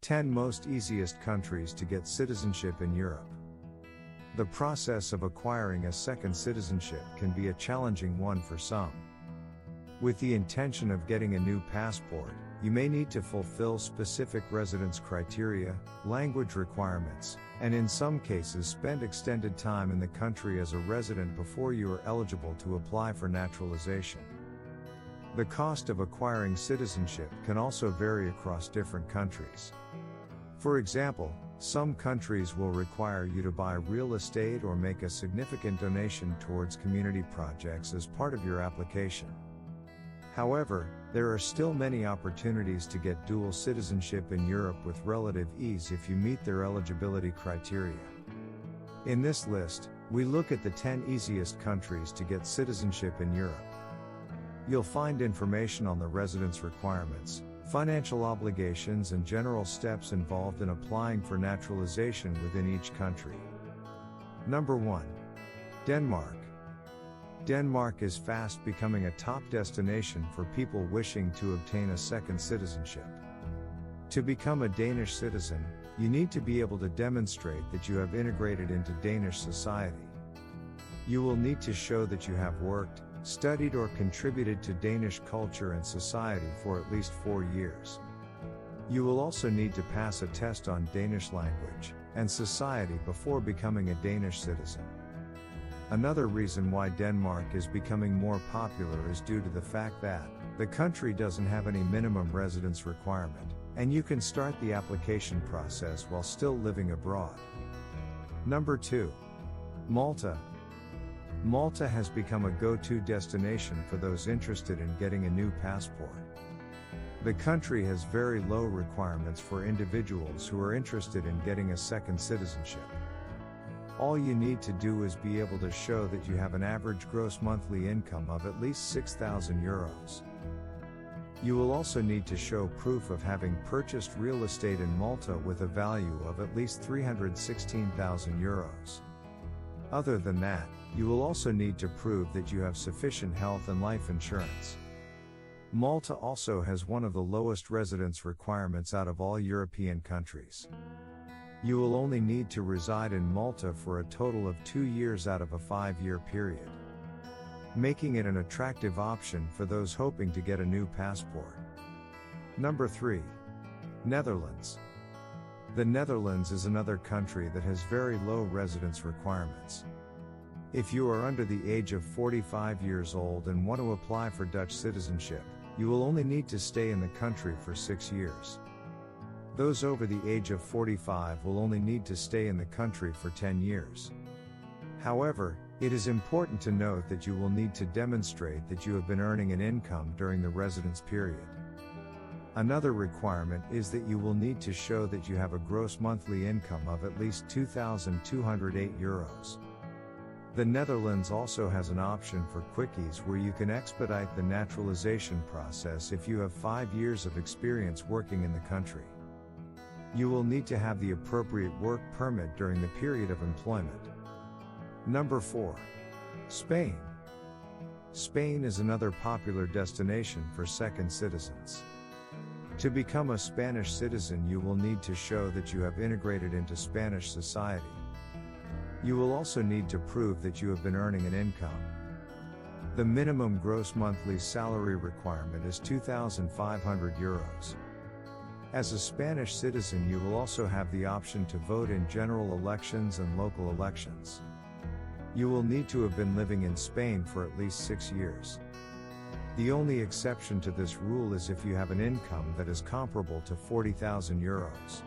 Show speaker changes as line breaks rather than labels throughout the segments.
10 most easiest countries to get citizenship in Europe. The process of acquiring a second citizenship can be a challenging one for some. With the intention of getting a new passport, you may need to fulfill specific residence criteria, language requirements, and in some cases spend extended time in the country as a resident before you are eligible to apply for naturalization. The cost of acquiring citizenship can also vary across different countries. For example, some countries will require you to buy real estate or make a significant donation towards community projects as part of your application. However, there are still many opportunities to get dual citizenship in Europe with relative ease if you meet their eligibility criteria. In this list, we look at the 10 easiest countries to get citizenship in Europe. You'll find information on the residence requirements, financial obligations and general steps involved in applying for naturalization within each country. Number 1. Denmark. Denmark is fast becoming a top destination for people wishing to obtain a second citizenship. To become a Danish citizen, you need to be able to demonstrate that you have integrated into Danish society. You will need to show that you have worked, studied or contributed to Danish culture and society for at least 4 years. You will also need to pass a test on Danish language and society before becoming a Danish citizen. Another reason why Denmark is becoming more popular is due to the fact that the country doesn't have any minimum residence requirement, and you can start the application process while still living abroad. Number 2. Malta. Malta has become a go-to destination for those interested in getting a new passport. The country has very low requirements for individuals who are interested in getting a second citizenship. All you need to do is be able to show that you have an average gross monthly income of at least 6,000 euros. You will also need to show proof of having purchased real estate in Malta with a value of at least 316,000 euros. Other than that, you will also need to prove that you have sufficient health and life insurance. Malta also has one of the lowest residence requirements out of all European countries. You will only need to reside in Malta for a total of 2 years out of a 5-year period, making it an attractive option for those hoping to get a new passport. Number 3. Netherlands. The Netherlands is another country that has very low residence requirements. If you are under the age of 45 years old and want to apply for Dutch citizenship, you will only need to stay in the country for 6 years. Those over the age of 45 will only need to stay in the country for 10 years. However, it is important to note that you will need to demonstrate that you have been earning an income during the residence period. Another requirement is that you will need to show that you have a gross monthly income of at least 2,208 euros. The Netherlands also has an option for quickies where you can expedite the naturalization process if you have 5 years of experience working in the country. You will need to have the appropriate work permit during the period of employment. Number 4. Spain. Spain is another popular destination for second citizens. To become a Spanish citizen, you will need to show that you have integrated into Spanish society. You will also need to prove that you have been earning an income. The minimum gross monthly salary requirement is 2,500 euros. As a Spanish citizen, you will also have the option to vote in general elections and local elections. You will need to have been living in Spain for at least 6 years. The only exception to this rule is if you have an income that is comparable to 40,000 euros.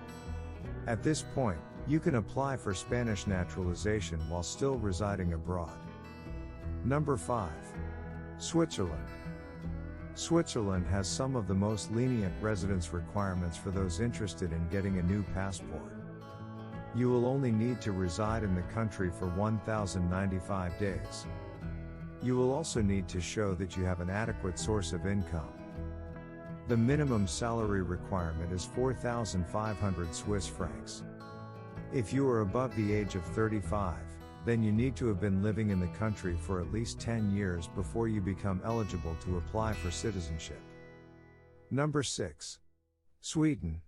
At this point, you can apply for Spanish naturalization while still residing abroad. Number 5. Switzerland. Switzerland has some of the most lenient residence requirements for those interested in getting a new passport. You will only need to reside in the country for 1,095 days. You will also need to show that you have an adequate source of income. The minimum salary requirement is 4,500 Swiss francs. If you are above the age of 35, then you need to have been living in the country for at least 10 years before you become eligible to apply for citizenship. Number 6. Sweden.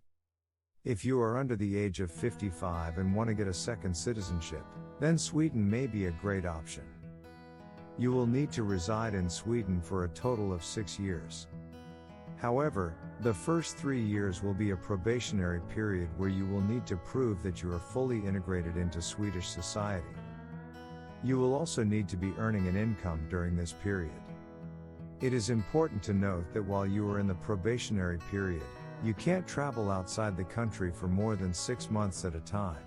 If you are under the age of 55 and want to get a second citizenship, then Sweden may be a great option. You will need to reside in Sweden for a total of 6 years. However, the first 3 years will be a probationary period where you will need to prove that you are fully integrated into Swedish society. You will also need to be earning an income during this period. It is important to note that while you are in the probationary period, you can't travel outside the country for more than 6 months at a time.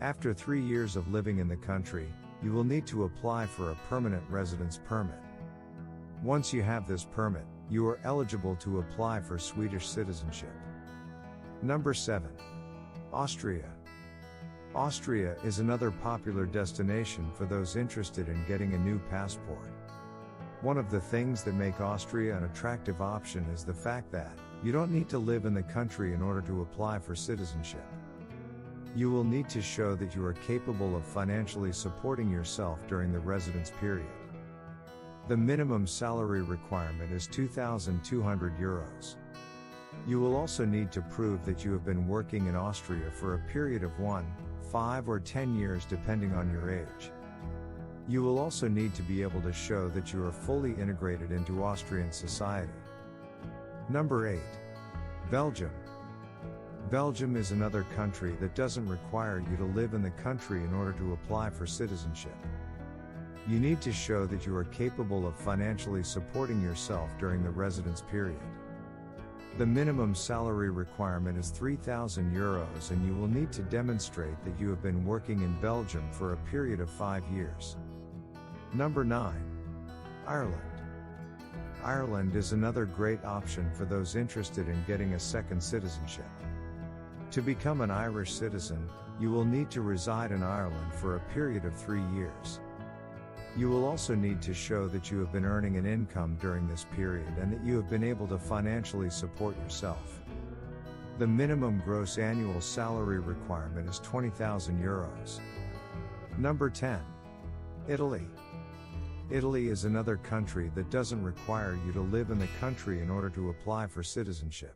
After 3 years of living in the country, you will need to apply for a permanent residence permit. Once you have this permit, you are eligible to apply for Swedish citizenship. Number 7. Austria. Austria is another popular destination for those interested in getting a new passport. One of the things that make Austria an attractive option is the fact that you don't need to live in the country in order to apply for citizenship. You will need to show that you are capable of financially supporting yourself during the residence period. The minimum salary requirement is €2,200. You will also need to prove that you have been working in Austria for a period of 1, 5 or 10 years depending on your age. You will also need to be able to show that you are fully integrated into Austrian society. Number 8. Belgium. Belgium is another country that doesn't require you to live in the country in order to apply for citizenship. You need to show that you are capable of financially supporting yourself during the residence period. The minimum salary requirement is €3,000 and you will need to demonstrate that you have been working in Belgium for a period of 5 years. Number 9. Ireland. Ireland is another great option for those interested in getting a second citizenship. To become an Irish citizen, you will need to reside in Ireland for a period of 3 years. You will also need to show that you have been earning an income during this period and that you have been able to financially support yourself. The minimum gross annual salary requirement is €20,000. Number 10. Italy. Italy is another country that doesn't require you to live in the country in order to apply for citizenship.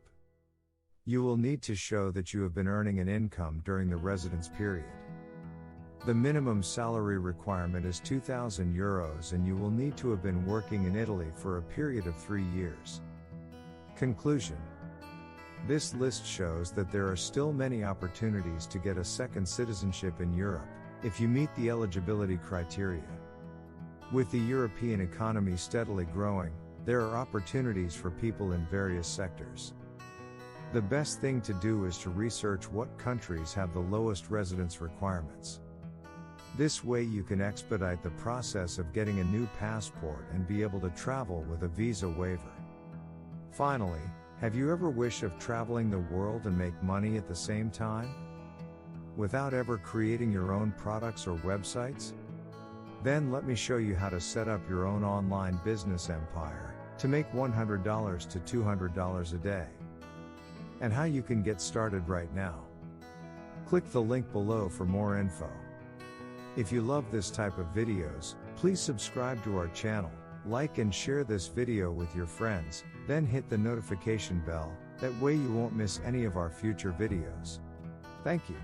You will need to show that you have been earning an income during the residence period. The minimum salary requirement is €2,000 and you will need to have been working in Italy for a period of 3 years. Conclusion. This list shows that there are still many opportunities to get a second citizenship in Europe, if you meet the eligibility criteria. With the European economy steadily growing, there are opportunities for people in various sectors. The best thing to do is to research what countries have the lowest residence requirements. This way you can expedite the process of getting a new passport and be able to travel with a visa waiver. Finally, have you ever wished of traveling the world and make money at the same time? Without ever creating your own products or websites? Then let me show you how to set up your own online business empire to make $100 to $200 a day. And how you can get started right now. Click the link below for more info. If you love this type of videos, please subscribe to our channel, like and share this video with your friends, then hit the notification bell, that way you won't miss any of our future videos. Thank you.